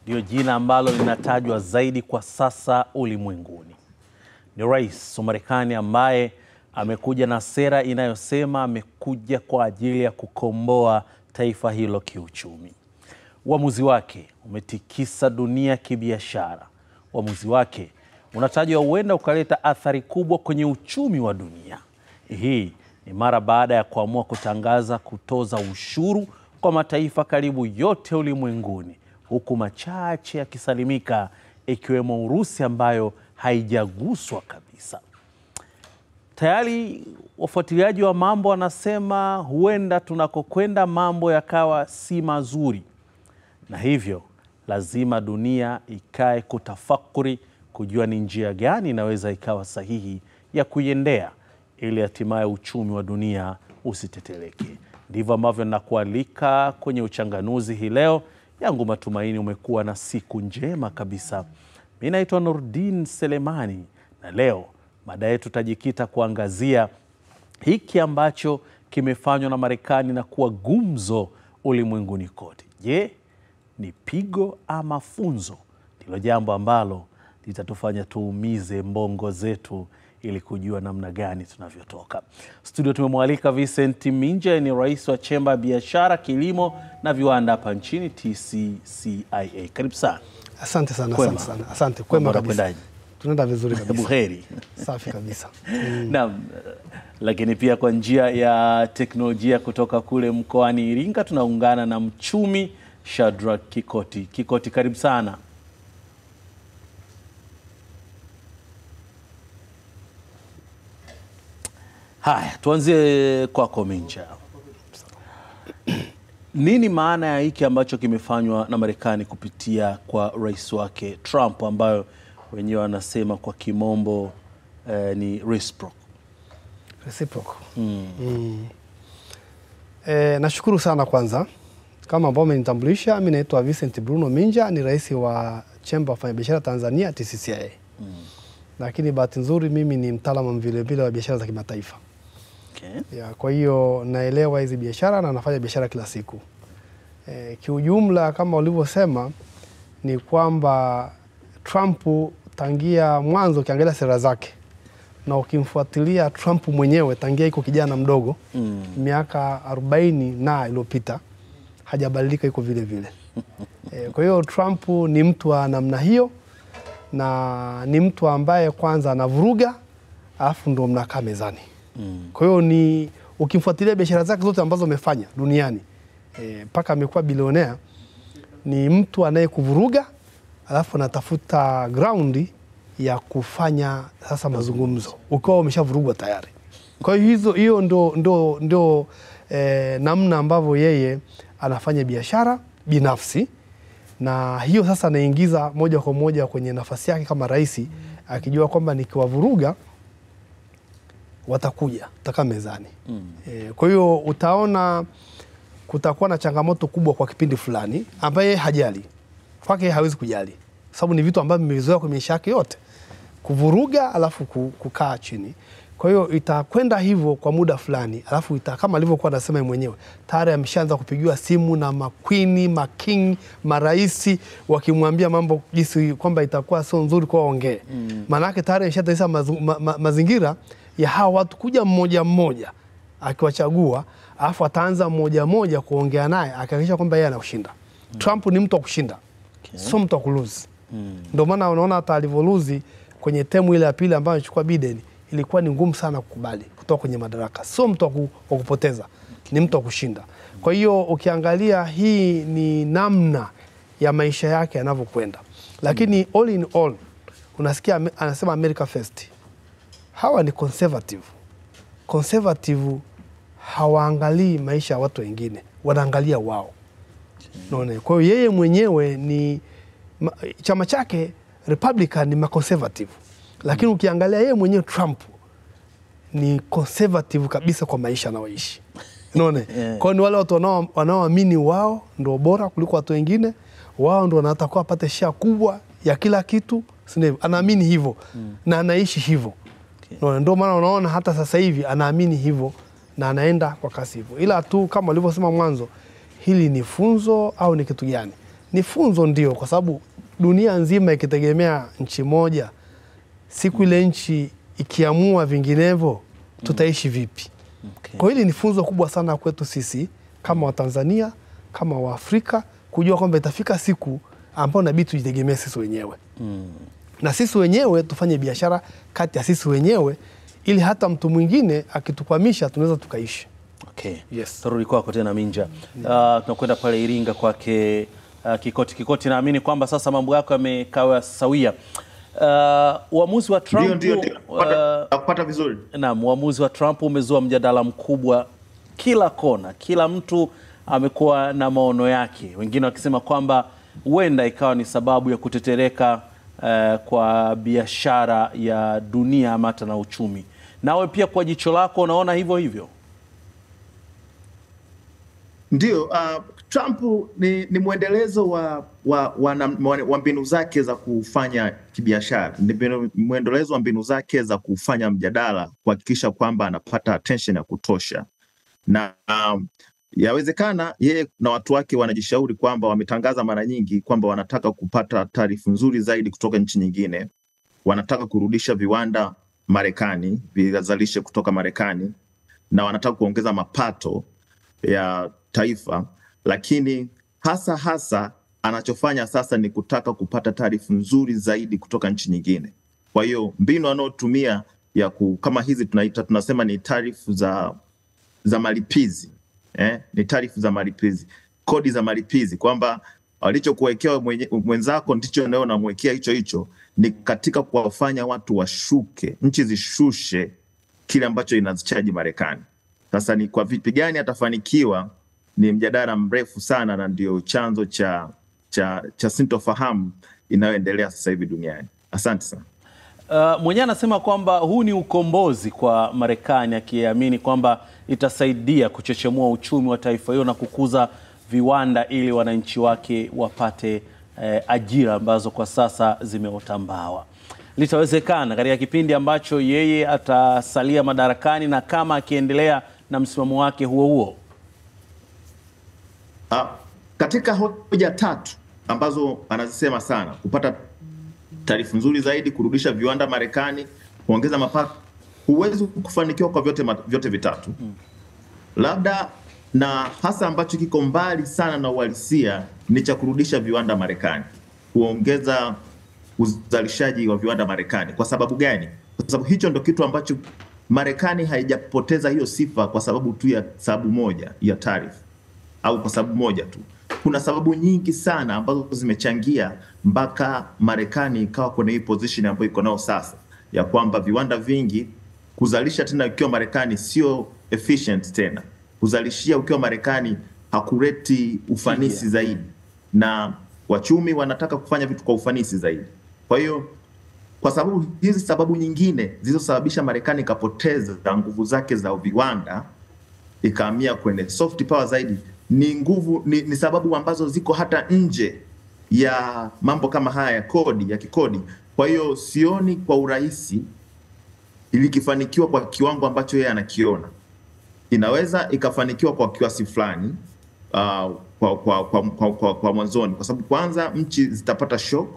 ndio jina ambalo linatajwa zaidi kwa sasa ulimwenguni. Ni rais wa Marekani ambaye amekuja na sera inayosema amekuja kwa ajili ya kukomboa taifa hilo kiuchumi. Uamuzi wake umetikisa dunia kibiashara. Uamuzi wake unatajwa huenda ukaleta athari kubwa kwenye uchumi wa dunia. Hii ni mara baada ya kuamua kutangaza kutoza ushuru kwa mataifa karibu yote ulimwenguni, huku machache yakisalimika ikiwemo Urusi ambayo haijaguswa kabisa. Tayari wafuatiliaji wa mambo wanasema huenda tunakokwenda mambo yakawa si mazuri, na hivyo lazima dunia ikae kutafakuri kujua ni njia gani inaweza ikawa sahihi ya kuiendea ili hatimaye uchumi wa dunia usiteteleke. Ndivyo ambavyo nakualika kwenye uchanganuzi hii leo. Yangu matumaini umekuwa na siku njema kabisa. Mimi naitwa Nurdin Selemani, na leo mada yetu tutajikita kuangazia hiki ambacho kimefanywa na Marekani na kuwa gumzo ulimwenguni kote. Je, ni pigo ama funzo? Ndilo jambo ambalo litatufanya tuumize mbongo zetu ili kujua namna gani tunavyotoka. Studio tumemwalika Vincent Minja, ni rais wa chemba ya biashara, kilimo na viwanda hapa nchini TCCIA. Karibu sana. Asante sana, asante sana. Asante. Kwema kabisa. Tunaenda vizuri kabisa. Buheri. Safi kabisa. Naam, lakini pia kwa njia ya teknolojia kutoka kule mkoani Iringa tunaungana na mchumi Shadrack Kikoti. Kikoti, karibu sana. Haya, tuanzie kwako Minja. Nini maana ya hiki ambacho kimefanywa na Marekani kupitia kwa rais wake Trump, ambayo wenyewe wanasema kwa kimombo ni reciprocal? Nashukuru sana kwanza. Kama ambao umenitambulisha, mimi naitwa Vincent Bruno Minja, ni rais wa chemba ya biashara Tanzania TCCIA. Lakini bahati nzuri mimi ni mtaalamu vile vile wa biashara za kimataifa. Okay. Kwa hiyo naelewa hizi biashara na nafanya biashara kila siku. Kiujumla kama ulivyosema ni kwamba Trump tangia mwanzo ukiangalia sera zake na ukimfuatilia Trump mwenyewe tangia iko kijana mdogo miaka 40 na iliyopita hajabadilika, iko vile vile. Kwa hiyo Trump ni mtu wa namna hiyo, na ni mtu ambaye kwanza anavuruga alafu ndo mnakaa mezani. Kwa hiyo ni ukimfuatilia biashara zake zote ambazo amefanya duniani mpaka amekuwa bilionea, ni mtu anayekuvuruga alafu anatafuta ground ya kufanya sasa mazungumzo ukiwa umeshavurugwa tayari. Kwa hiyo hiyo ndo namna ambavyo yeye anafanya biashara binafsi, na hiyo sasa anaingiza moja kwa moja kwenye nafasi yake kama rais, akijua kwamba nikiwavuruga watakuja taka mezani. Kwa hiyo utaona kutakuwa na changamoto kubwa kwa kipindi fulani ambaye hajali. Kwake hawezi kujali, sababu ni vitu ambavyo vimezoea kwa maisha yake yote, kuvuruga alafu kukaa chini. Kwa hiyo itakwenda hivyo kwa muda fulani, alafu kama alivyokuwa anasema mwenyewe, tayari ameshaanza kupigiwa simu na maqueen, making, maraisi wakimwambia mambo jinsi kwamba itakuwa sio nzuri kwa waongee. Maana yake tayari ameshatayisa mazingira ya hawa watu kuja mmoja mmoja akiwachagua, alafu ataanza mmoja mmoja kuongea naye akihakikisha kwamba yeye anashinda. Trump ni mtu wa kushinda. Sio mtu wa kulose. Ndio maana unaona hata alivoluzi kwenye temu ile ya pili ambayo alichukua Biden, ilikuwa ni ngumu sana kukubali kutoka kwenye madaraka. Sio mtu wa kupoteza, ni mtu wa kushinda. Kwa hiyo ukiangalia hii ni namna ya maisha yake yanavyokwenda. Lakini all in all unasikia anasema America first. Hawa ni conservative. Conservative hawaangalii maisha ya watu wengine, wanaangalia wao. Kwa hiyo yeye mwenyewe ni chama chake Republican ni conservative. Lakini ukiangalia yeye mwenyewe Trump ni conservative kabisa kwa maisha anaoishi. Unaona? Kwa ni wale watu wanaoamini wao ndio bora kuliko watu wengine, wao ndio wanatakiwa wapate share kubwa ya kila kitu, sio? Anaamini hivyo na anaishi hivyo. Ndio maana unaona hata sasa hivi anaamini hivyo na anaenda kwa kasi hivyo. Ila tu kama walivyosema mwanzo, hili ni funzo au ni kitu gani? Ni funzo ndio, kwa sababu dunia nzima ikitegemea nchi moja, siku ile nchi ikiamua vinginevyo, tutaishi vipi? Okay. Kwa hili ni funzo kubwa sana kwetu sisi kama Watanzania, kama Waafrika, kujua kwamba itafika siku ambayo inabidi tujitegemee sisi wenyewe. Na sisi wenyewe tufanye biashara kati ya sisi wenyewe, ili hata mtu mwingine akitukwamisha tunaweza tukaishi. Okay. Yes. Turudi kwako tena Minja. Tunakwenda pale Iringa kwake Kikoti. Naamini kwamba sasa mambo yako yamekawa sawia. Uamuzi wa Trump ndio kupata vizuri. Naam, uamuzi wa Trump umezua mjadala mkubwa kila kona. Kila mtu amekuwa na maono yake. Wengine wakisema kwamba huenda ikawa ni sababu ya kutetereka kwa biashara ya dunia ama hata na uchumi. Nawe pia kwa jicho lako unaona hivyo hivyo? Ndio, Trump ni mwendelezo wa mbinu zake za kufanya kibiashara. Ni mwendelezo wa mbinu zake za kufanya mjadala, kuhakikisha kwamba anapata attention ya kutosha. Na yawezekana yeye na watu wake wanajishauri kwamba wametangaza mara nyingi kwamba wanataka kupata taarifa nzuri zaidi kutoka nchi nyingine. Wanataka kurudisha viwanda Marekani, vizalishe kutoka Marekani, na wanataka kuongeza mapato ya taifa, lakini hasa anachofanya sasa ni kutaka kupata taarifa nzuri zaidi kutoka nchi nyingine. Kwa hiyo mbinu anayotumia kama hizi tunasema ni taarifa za malipizi, ni taarifa za malipizi, kodi za malipizi, kwamba alichokuwekea mwenzako ndicho nayo namwekea hicho, ni katika kuwafanya watu washuke, nchi zishushe kile ambacho inazichaji Marekani. Sasa ni kwa vipi gani atafanikiwa, ni mjadala mrefu sana, na ndio chanzo cha sintofahamu inayoendelea sasa hivi duniani. Asante sana. Mwenyewe anasema kwamba huu ni ukombozi kwa Marekani, akiamini kwamba itasaidia kuchechemua uchumi wa taifa hilo na kukuza viwanda ili wananchi wake wapate ajira ambazo kwa sasa zimeota mbawa. Litawezekana katika kipindi ambacho yeye atasalia madarakani, na kama akiendelea na msimamo wake huo? Katika hoja tatu ambazo anazisema sana: kupata taarifa nzuri zaidi, kurudisha viwanda Marekani, kuongeza mapato, huwezi kufanikiwa kwa vyote vitatu. Labda na hasa ambacho kiko mbali sana na uhalisia ni cha kurudisha viwanda Marekani, kuongeza uzalishaji wa viwanda Marekani. Kwa sababu gani? Kwa sababu hicho ndo kitu ambacho Marekani haijapoteza hiyo sifa kwa sababu tu ya sababu moja ya tarifu, au kwa sababu moja tu. Kuna sababu nyingi sana ambazo zimechangia mpaka Marekani ikawa kwenye hii position ambayo iko nao sasa, ya kwamba viwanda vingi kuzalisha tena ukiwa Marekani sio efficient tena. Kuzalishia ukiwa Marekani hakuleti ufanisi zaidi, na wachumi wanataka kufanya vitu kwa ufanisi zaidi. Kwa hiyo kwa sababu hizi sababu nyingine zilizosababisha Marekani ikapoteza nguvu zake za viwanda, ikahamia kwenye soft power zaidi, ni sababu ambazo ziko hata nje ya mambo kama haya ya kikodi. Kwa hiyo sioni kwa urahisi ilikifanikiwa kwa kiwango ambacho yeye anakiona. Inaweza ikafanikiwa kwa kiasi fulani kwa mwanzoni, kwa sababu kwanza nchi zitapata shock,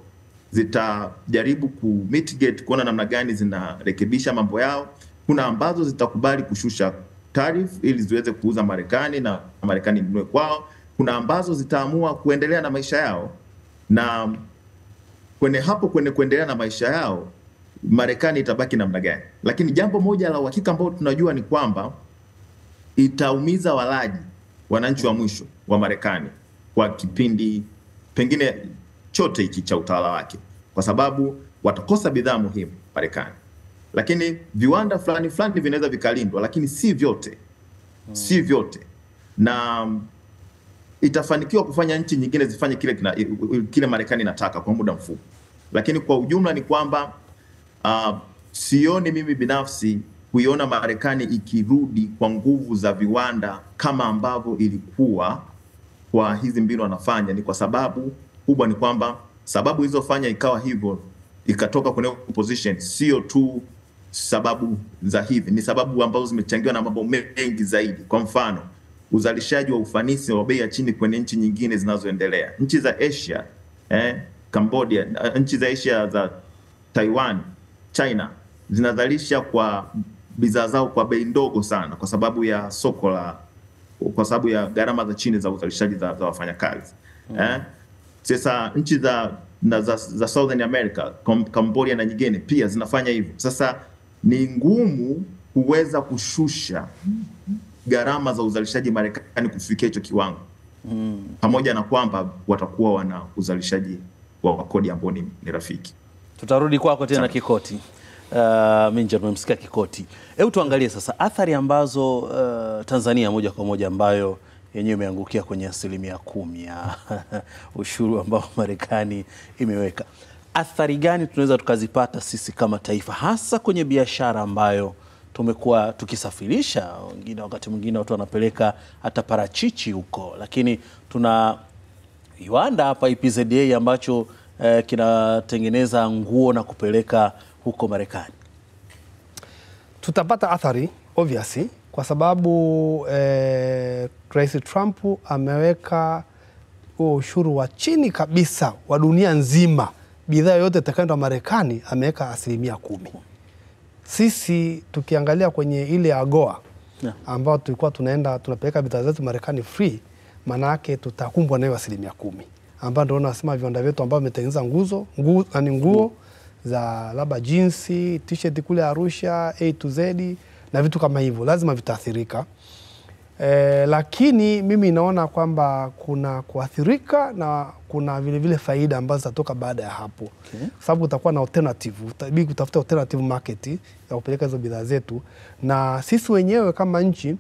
zitajaribu kumitigate, kuona namna gani zinarekebisha mambo yao. Kuna ambazo zitakubali kushusha tarifu ili ziweze kuuza Marekani na Marekani inunue kwao. Kuna ambazo zitaamua kuendelea na maisha yao, na kwenye kuendelea na maisha yao Marekani itabaki namna gani. Lakini jambo moja la uhakika ambao tunajua ni kwamba itaumiza walaji, wananchi wa mwisho wa Marekani kwa kipindi pengine chote hiki cha utawala wake, kwa sababu watakosa bidhaa muhimu Marekani. Lakini viwanda fulani vinaweza vikalindwa, lakini si vyote. Si vyote. Na itafanikiwa kufanya nchi nyingine zifanye kile Marekani inataka kwa muda mfupi. Lakini kwa ujumla ni kwamba sioni mimi binafsi kuiona Marekani ikirudi kwa nguvu za viwanda kama ambavyo ilikuwa kwa hizi mbinu wanafanya. Ni kwa sababu kubwa, ni kwamba sababu ilizofanya ikawa hivyo, ikatoka kwenye position, sio tu sababu za hivi, ni sababu ambazo zimechangiwa na mambo mengi zaidi. Kwa mfano, uzalishaji wa ufanisi wa bei ya chini kwenye nchi nyingine zinazoendelea. Nchi za Asia, Cambodia, nchi za Asia za Taiwan, China zinazalisha kwa bidhaa zao kwa bei ndogo sana kwa sababu ya kwa sababu ya gharama za chini za uzalishaji za wafanyakazi. Sasa nchi za Southern America, Cambodia na nyingine pia zinafanya hivyo. Sasa ni ngumu kuweza kushusha gharama za uzalishaji Marekani kufikia hicho kiwango. Pamoja na kwamba watakuwa wana uzalishaji wa kodi ambao ni rafiki. Tutarudi kwako tena Kikoti. Minja, tumemsikia Kikoti. Hebu tuangalie sasa athari ambazo Tanzania moja kwa moja ambayo yenyewe imeangukia kwenye 10% ya ushuru ambao Marekani imeweka. Athari gani tunaweza tukazipata sisi kama taifa, hasa kwenye biashara ambayo tumekuwa tukisafirisha? Wengine wakati mwingine watu wanapeleka hata parachichi huko, lakini tuna viwanda hapa EPZA ambacho kinatengeneza nguo na kupeleka huko Marekani. Tutapata athari obviously kwa sababu Rais Trump ameweka ushuru wa chini kabisa wa dunia nzima. Bidhaa yote itakayoenda Marekani ameweka 10%. Sisi tukiangalia kwenye ile AGOA ambao tulikuwa tunapeleka bidhaa zetu Marekani free, maana yake tutakumbwa nayo 10%. Ambao ndio nasema viwanda vyetu ambao vimetengeneza nguo za labda jinsi, t-shirt kule Arusha, A to Z na vitu kama hivyo lazima vitaathirika. Lakini mimi naona kwamba kuna kuathirika na kuna vile vile faida ambazo zitatoka baada ya hapo. Kwa sababu utakuwa na alternative, utabidi kutafuta alternative market ya kupeleka hizo bidhaa zetu, na sisi wenyewe kama nchi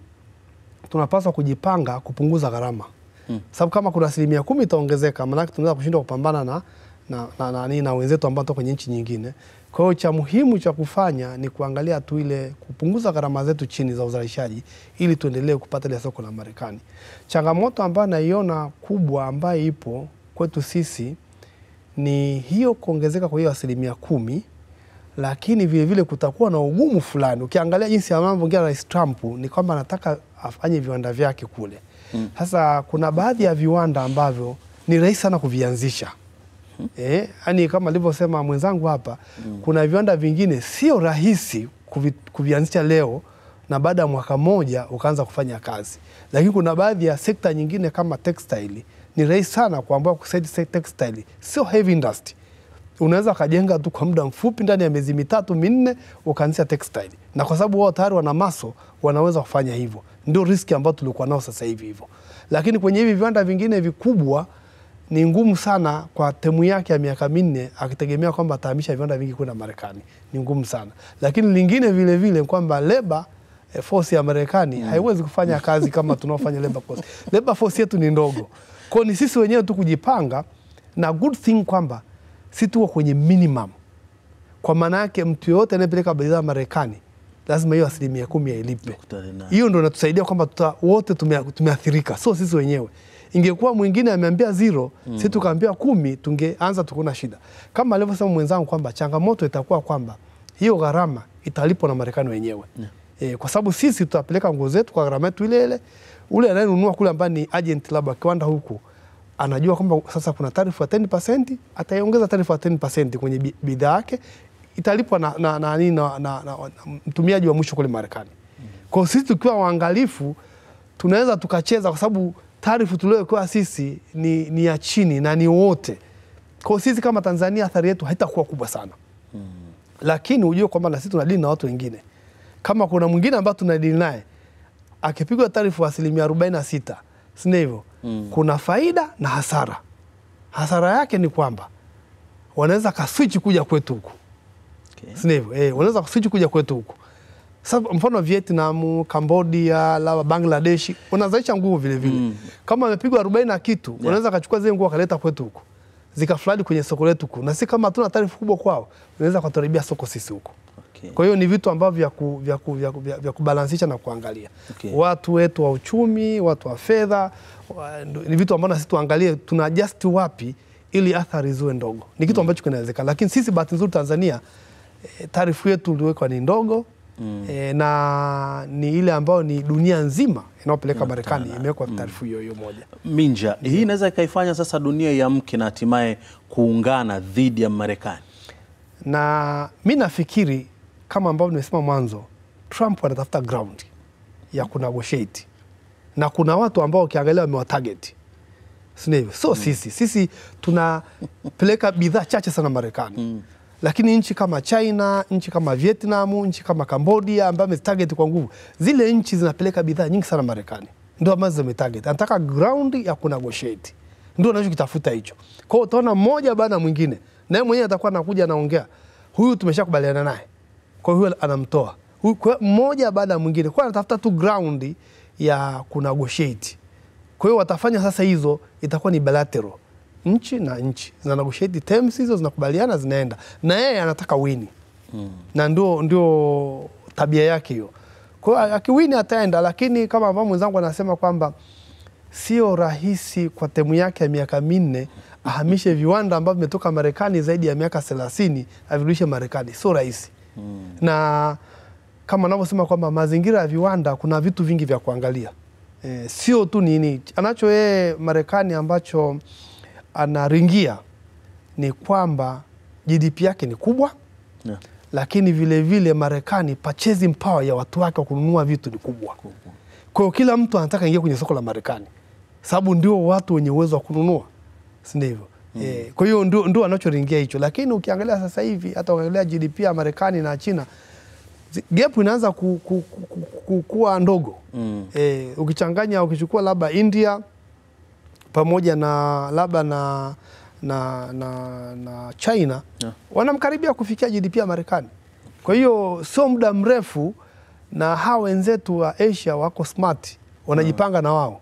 tunapaswa kujipanga kupunguza gharama. Sababu kama kuna 10% itaongezeka, maana yake tunaweza kushindwa kupambana na wenzetu ambao toka kwenye nchi nyingine. Kwa hiyo cha muhimu cha kufanya ni kuangalia tu ile kupunguza gharama zetu chini za uzalishaji ili tuendelee kupata ile soko la Marekani. Changamoto ambayo naiona kubwa ambayo ipo kwetu sisi ni hiyo kuongezeka kwa hiyo 10%, lakini vile vile kutakuwa na ugumu fulani. Ukiangalia jinsi anavyoongea Rais Trump ni kwamba anataka afanye viwanda vyake kule. Sasa kuna baadhi ya viwanda ambavyo ni rahisi sana kuvianzisha. Yaani kama alivyosema mwenzangu hapa, kuna viwanda vingine sio rahisi kuvianzisha leo na baada ya mwaka mmoja ukaanza kufanya kazi. Lakini kuna baadhi ya sekta nyingine kama textile ni rahisi sana kuambia kusaidia textile. Sio heavy industry. Unaweza kujenga tu kwa muda mfupi ndani ya miezi 3-4 ukaanzisha textile. Na kwa sababu wao tayari wana maso wanaweza kufanya hivyo. Ndio riski ambayo tulikuwa nao sasa hivi hivyo. Lakini kwenye hivi viwanda vingine vikubwa ni ngumu sana kwa temu yake ya miaka 4 akitegemea kwamba atahamisha viwanda vingi kwenda Marekani. Ni ngumu sana. Lakini lingine vile vile kwamba labor force ya Marekani haiwezi kufanya kazi kama tunaofanya labor force. Labor force yetu ni ndogo. Kwa ni sisi wenyewe tu kujipanga, na good thing kwamba sisi tuko kwenye minimum. Kwa maana yake mtu yote anayepeleka bidhaa Marekani lazima hiyo 10% ilipe. Hiyo ndio inatusaidia kwamba wote tumeathirika. So sisi wenyewe. Ingekuwa mwingine ameambia 0, sisi tukaambia 10, tungeanza tukuna shida. Kama alivyosema mwenzangu kwamba changamoto itakuwa kwamba hiyo gharama italipwa na Marekani wenyewe. Kwa sababu sisi tutapeleka nguo zetu kwa gharama yetu ile ile. Ule anayenunua kule ambaye ni agent labda kiwanda huku anajua kwamba sasa kuna tarifu ya 10%, ataiongeza tarifu ya 10% kwenye bidhaa yake, italipwa na mtumiaji wa mwisho kule Marekani. Kwa sisi tukiwa waangalifu tunaweza tukacheza, kwa sababu taarifu tuliokuwa sisi ni ya chini na ni wote. Kwa sisi kama Tanzania athari yetu haitakuwa kubwa sana. Lakini ujue kwamba na sisi tunadili na watu wengine. Kama kuna mwingine ambaye tunadili naye akipigwa taarifu 46%, si hivyo? Kuna faida na hasara. Hasara yake ni kwamba wanaweza kaswitch kuja kwetu huku. Si hivyo? Wanaweza kaswitch kuja kwetu huku. Sasa mfano Vietnam, Cambodia, la Bangladesh wanazalisha nguo vile vile. Kama amepigwa 40 na kitu, wanaweza kachukua zile nguo akaleta kwetu huku. Zikafladi kwenye soko letu huku. Na si kama hatuna taarifa kubwa kwao, wanaweza kutaribia soko sisi huku. Kwa hiyo ni vitu ambavyo vya kubalansisha na kuangalia. Watu wetu wa uchumi, watu wa fedha, ni vitu ambavyo sisi tuangalie tuna adjust wapi ili athari ziwe ndogo. Ni kitu ambacho kinawezekana. Lakini sisi bahati nzuri Tanzania taarifa yetu iliwekwa ni ndogo. na ni ile ambayo ni dunia nzima inayopeleka Marekani, imewekwa taarifa hiyo moja. Minja, hii inaweza ikaifanya sasa dunia iamke na hatimaye kuungana dhidi ya Marekani. Na mimi nafikiri kama ambavyo nimesema mwanzo, Trump anatafuta ground ya kunegotiate, na kuna watu ambao ukiangalia wamewatarget. So sisi tunapeleka bidhaa chache sana Marekani. Lakini nchi kama China, nchi kama Vietnam, nchi kama Cambodia ambayo wametarget kwa nguvu, zile nchi zinapeleka bidhaa nyingi sana Marekani. Ndio ambazo zimetarget. Anataka ground ya kunegotiate. Ndio anachokitafuta hicho. Kwa hiyo utaona mmoja baada mwingine, naye mwenyewe atakuwa anakuja anaongea, huyu tumeshakubaliana naye, kwa hiyo anamtoa. Huyu mmoja baada mwingine. Kwa anatafuta tu ground ya kunegotiate. Kwa hiyo watafanya sasa, hizo itakuwa ni bilateral. Nchi na nchi zina negotiate terms, hizo zinakubaliana, zinaenda. Na yeye anataka wini. Na ndio tabia yake hiyo. Kwa hiyo akiwini ataenda, lakini kama ambavyo mwenzangu anasema kwamba sio rahisi kwa temu yake ya miaka 4 ahamishe viwanda ambavyo vimetoka Marekani zaidi ya miaka 30 avirudishe Marekani. Sio rahisi. Na kama anavyosema kwamba mazingira ya viwanda kuna vitu vingi vya kuangalia. Sio tu nini anacho yeye Marekani ambacho anaringia ni kwamba GDP yake ni kubwa, lakini vile vile Marekani purchasing power ya watu wake kununua vitu ni kubwa. Kwa hiyo kila mtu anataka ingie kwenye soko la Marekani, sababu ndio watu wenye uwezo wa kununua, si ndivyo? Kwa hiyo ndio anachoringia hicho. Lakini ukiangalia sasa hivi, hata ukiangalia GDP ya Marekani na China, gap inaanza kuwa ndogo. Ukichanganya, ukichukua labda India pamoja na labda na China, wanamkaribia kufikia GDP ya Marekani. Kwa hiyo sio muda mrefu, na hawa wenzetu wa Asia wako smart, wanajipanga na wao.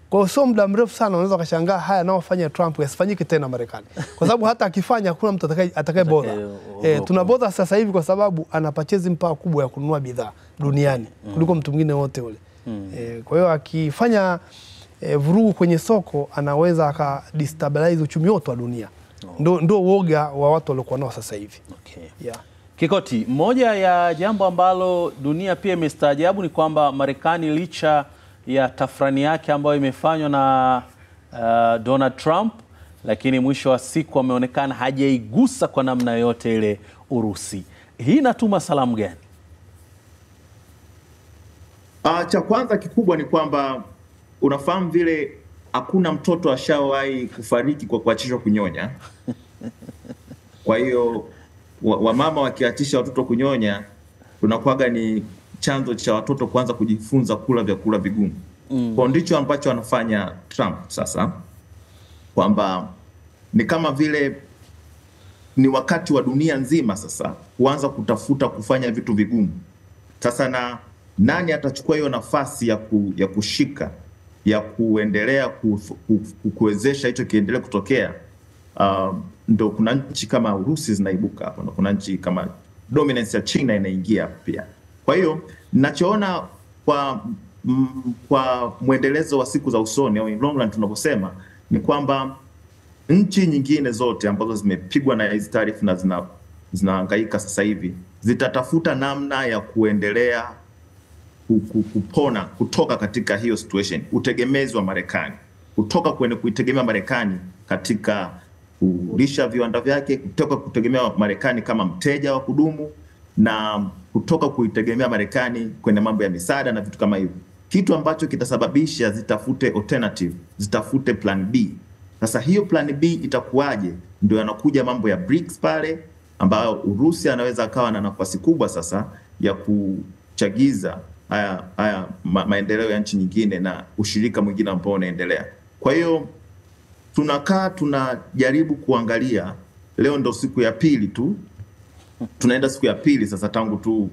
Kwa hiyo sio muda mrefu sana unaweza kushangaa haya anaofanya Trump yasifanyike tena Marekani. Kwa sababu hata akifanya hakuna mtu atakayebodha. Tunabodha sasa hivi kwa sababu ana purchasing power kubwa ya kununua bidhaa duniani kuliko mtu mwingine wote ule. Kwa hiyo akifanya vurugu kwenye soko, anaweza akadestabilize uchumi wote wa dunia. Ndio woga wa watu waliokuwa nao sasa hivi. Kikoti, moja ya jambo ambalo dunia pia imestaajabu ni kwamba Marekani, licha ya tafrani yake ambayo imefanywa na Donald Trump, lakini mwisho wa siku ameonekana hajaigusa kwa namna yote ile Urusi. Hii inatuma salamu gani? Cha kwanza kikubwa ni kwamba unafahamu vile hakuna mtoto ashawahi kufariki kwa kuachishwa kunyonya. Kwa hiyo wamama wakiachisha watoto kunyonya, tunakuaga ni chanzo cha watoto kuanza kujifunza kula vyakula vigumu. Kwa ndicho ambacho anafanya Trump sasa, kwamba ni kama vile ni wakati wa dunia nzima sasa kuanza kutafuta kufanya vitu vigumu. Sasa na nani atachukua hiyo nafasi ya kushika, ya kuendelea kuwezesha hicho kiendelee kutokea? Ndo kuna nchi kama Urusi zinaibuka hapo, na kuna nchi kama dominance ya China inaingia pia. Kwa hiyo ninachoona kwa mwendelezo wa siku za usoni au in long run tunaposema, ni kwamba nchi nyingine zote ambazo zimepigwa na hizi taarifa na zinahangaika sasa hivi zitatafuta namna ya kuendelea kupona kutoka katika hiyo situation, utegemezi wa Marekani, kutoka kwenye kuitegemea Marekani katika kulisha viwanda vyake, kutoka kutegemea Marekani kama mteja wa kudumu, na kutoka kuitegemea Marekani kwenye mambo ya misaada na vitu kama hivyo, kitu ambacho kitasababisha zitafute alternative, zitafute plan B. Sasa hiyo plan B itakuwaje? Ndio yanakuja mambo ya BRICS pale, ambayo Urusi anaweza akawa na nafasi kubwa sasa ya kuchagiza haya maendeleo ya nchi nyingine na ushirika mwingine ambao unaendelea. Kwa hiyo tunajaribu kuangalia, leo ndo siku ya pili tu, tunaenda siku ya pili sasa tangu tu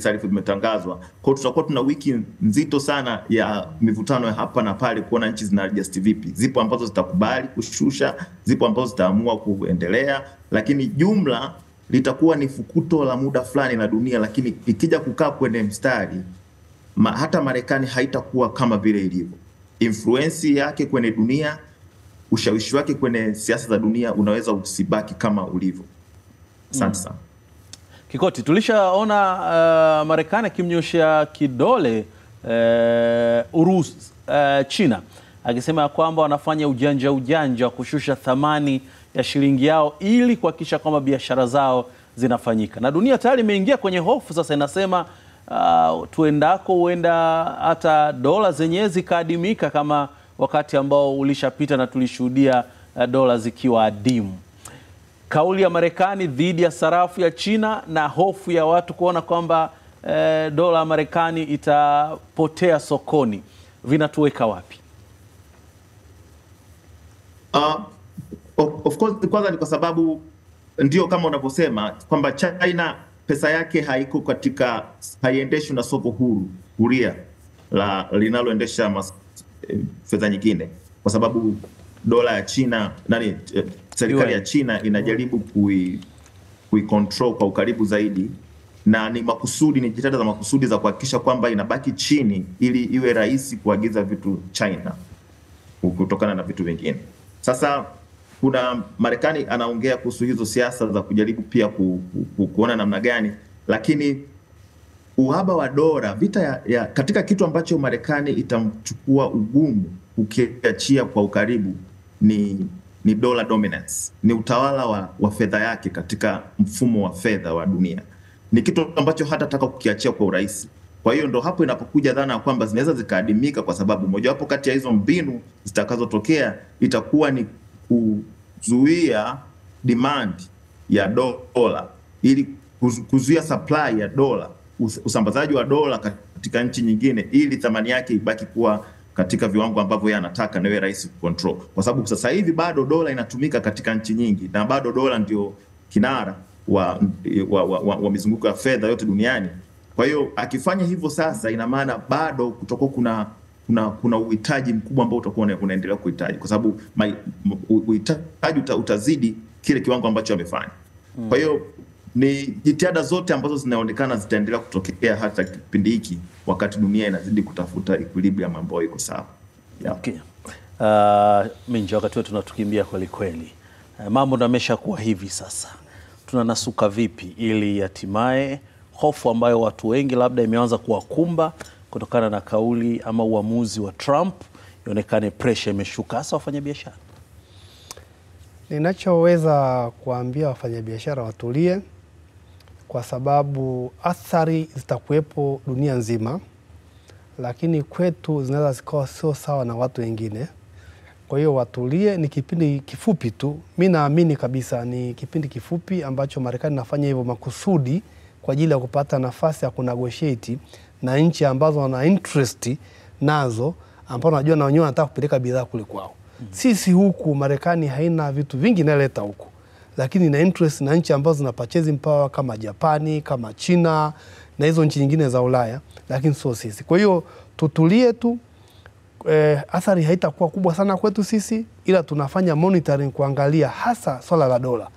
taarifa zimetangazwa. Kwa hiyo tutakuwa tuna wiki nzito sana ya mivutano ya hapa na pale, kuona nchi zinaadjust vipi. Zipo ambazo zitakubali kushusha, zipo ambazo zitaamua kuendelea, lakini jumla litakuwa ni fukuto la muda fulani la dunia. Lakini ikija kukaa kwenye mstari, hata Marekani haitakuwa kama vile ilivyo. Influence yake kwenye dunia, ushawishi wake kwenye siasa za dunia unaweza usibaki kama ulivyo. Asante sana. Kikoti, tulishaona Marekani akimnyoshia kidole Urusi, China, akisema kwamba wanafanya ujanja wa kushusha thamani ya shilingi yao ili kuhakikisha kwamba biashara zao zinafanyika. Na dunia tayari imeingia kwenye hofu sasa, inasema tuendako huenda hata dola zenyewe zikaadimika kama wakati ambao ulishapita na tulishuhudia dola zikiwa adimu. Kauli ya Marekani dhidi ya sarafu ya China na hofu ya watu kuona kwamba dola ya Marekani itapotea sokoni, vinatuweka wapi? Of course, kwanza ni kwa sababu ndio kama unavyosema kwamba China pesa yake haiko katika, haiendeshwi na soko huria linaloendesha fedha nyingine, kwa sababu dola ya China serikali ya China inajaribu control kwa ukaribu zaidi, na ni makusudi, ni jitihada za makusudi za kuhakikisha kwamba inabaki chini ili iwe rahisi kuagiza vitu China kutokana na vitu vingine. Sasa kuna Marekani anaongea kuhusu hizo siasa za kujaribu pia kuona namna gani, lakini uhaba wa dola, vita ya katika kitu ambacho Marekani itamchukua ugumu ukiachia kwa ukaribu ni dollar dominance, ni utawala wa fedha yake katika mfumo wa fedha wa dunia. Ni kitu ambacho hatataka kukiachia kwa urahisi. Kwa hiyo ndo hapo inapokuja dhana ya kwamba zinaweza zikaadimika, kwa sababu mojawapo kati ya hizo mbinu zitakazotokea itakuwa ni kuzuia demand ya dola, ili kuzuia supply ya dola, usambazaji wa dola katika nchi nyingine, ili thamani yake ibaki kuwa katika viwango ambavyo yeye anataka na iwe rahisi kucontrol. Kwa sababu sasa hivi bado dola inatumika katika nchi nyingi, na bado dola ndio kinara wa mizunguko ya fedha yote duniani. Kwa hiyo akifanya hivyo sasa, ina maana bado kutakuwa kuna uhitaji mkubwa ambao utakuwa unaendelea kuhitaji, kwa sababu uhitaji utazidi kile kiwango ambacho amefanya. Kwa hiyo ni jitihada zote ambazo zinaonekana zitaendelea kutokea hata kipindi hiki, wakati dunia inazidi kutafuta equilibrium ambayo iko sawa. Yeah. Okay. Minja, wakati wetu tunatukimbia kweli kweli. Mambo ndio yameshakuwa hivi sasa. Tunanasuka vipi ili hatimaye hofu ambayo watu wengi labda imeanza kuwakumba kutokana na kauli ama uamuzi wa Trump ionekane pressure imeshuka, hasa wafanyabiashara? Ninachoweza kuambia wafanyabiashara watulie, kwa sababu athari zitakuwepo dunia nzima, lakini kwetu zinaweza zikawa sio sawa na watu wengine. Kwa hiyo watulie, ni kipindi kifupi tu. Mimi naamini kabisa ni kipindi kifupi ambacho Marekani nafanya hivyo makusudi kwa ajili ya kupata nafasi ya kunegotiate na nchi ambazo wana interest nazo, ambao najua na wenyewe wanataka kupeleka bidhaa kule kwao. Sisi huku Marekani haina vitu vingi inaleta huku, lakini ina interest na nchi ambazo zina purchasing power kama Japani, kama China na hizo nchi nyingine za Ulaya, lakini sio sisi. Kwa hiyo tutulie tu. Athari haitakuwa kubwa sana kwetu sisi, ila tunafanya monitoring kuangalia hasa swala la dola.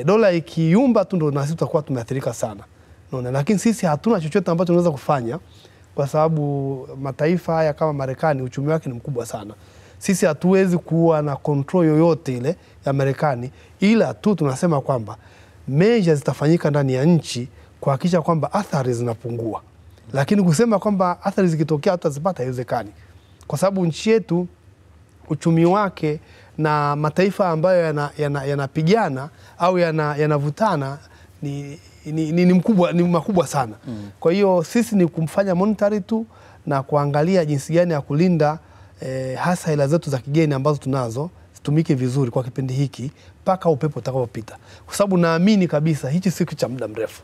Dola ikiyumba tu ndo na sisi tutakuwa tumeathirika sana. Unaona, lakini sisi hatuna chochote ambacho tunaweza kufanya, kwa sababu mataifa haya kama Marekani uchumi wake ni mkubwa sana. Sisi hatuwezi kuwa na control yoyote ile ya Marekani, ila tu tunasema kwamba measures zitafanyika ndani ya nchi kuhakikisha kwamba athari zinapungua. Lakini kusema kwamba athari zikitokea tutazipata haiwezekani, kwa sababu nchi yetu uchumi wake na mataifa ambayo yanapigana au yanavutana ni mkubwa, ni makubwa sana. Kwa hiyo sisi ni kumfanya monetary tu na kuangalia jinsi gani ya kulinda hasa hela zetu za kigeni ambazo tunazo zitumike vizuri kwa kipindi hiki mpaka upepo utakapopita, kwa sababu naamini kabisa hichi siku cha muda mrefu.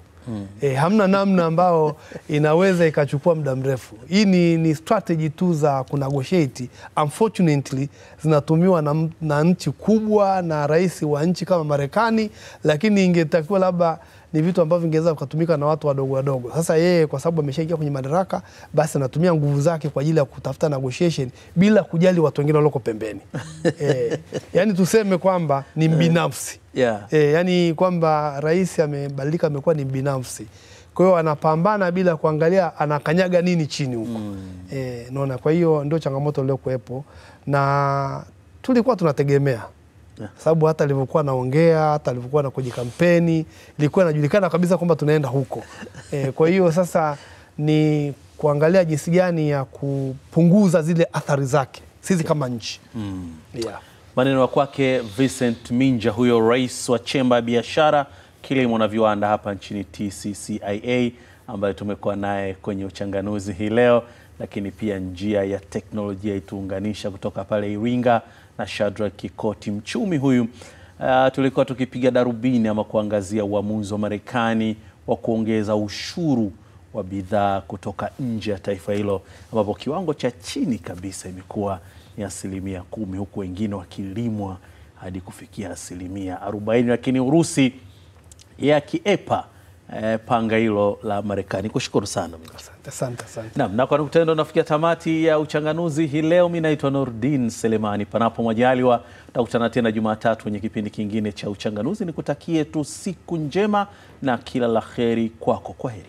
Hamna namna ambao inaweza ikachukua muda mrefu. Hii ni strategy tu za kunegotiate. Unfortunately zinatumiwa na nchi kubwa na rais wa nchi kama Marekani, lakini ingetakiwa labda ni vitu ambavyo vingeweza kutumika na watu wadogo wadogo. Sasa yeye kwa sababu ameshaingia kwenye madaraka, basi anatumia nguvu zake kwa ajili ya kutafuta negotiation bila kujali watu wengine walioko pembeni. Yani tuseme kwamba ni mbinafsi. Yani kwamba rais amebadilika, amekuwa ni mbinafsi. Kwa hiyo anapambana bila kuangalia anakanyaga nini chini huko. Naona kwa hiyo ndio changamoto leo kuepo, na tulikuwa tunategemea sababu hata alivyokuwa anaongea, hata alivyokuwa na kwenye kampeni ilikuwa inajulikana kabisa kwamba tunaenda huko. Kwa hiyo sasa ni kuangalia jinsi gani ya kupunguza zile athari zake sisi kama nchi. Yeah. Maneno ya kwake Vincent Minja, huyo rais wa chemba ya biashara, kilimo na viwanda hapa nchini TCCIA, ambaye tumekuwa naye kwenye uchanganuzi hii leo, lakini pia njia ya teknolojia ituunganisha kutoka pale Iringa na Shadrack Kikoti, mchumi huyu. Tulikuwa tukipiga darubini ama kuangazia uamuzi wa Marekani wa kuongeza ushuru wa bidhaa kutoka nje ya taifa hilo, ambapo kiwango cha chini kabisa imekuwa ni 10%, huku wengine wakilimwa hadi kufikia 40%. Lakini Urusi yakiepa panga hilo la Marekani. Kushukuru sana. Asante. Naam, na kwa nukta nafikia tamati ya uchanganuzi hii leo. Mimi naitwa Nurdin Selemani. Panapo majaliwa tutakutana tena Jumatatu kwenye kipindi kingine cha uchanganuzi. Nikutakie tu siku njema na kila la kheri kwako. Kwaheri.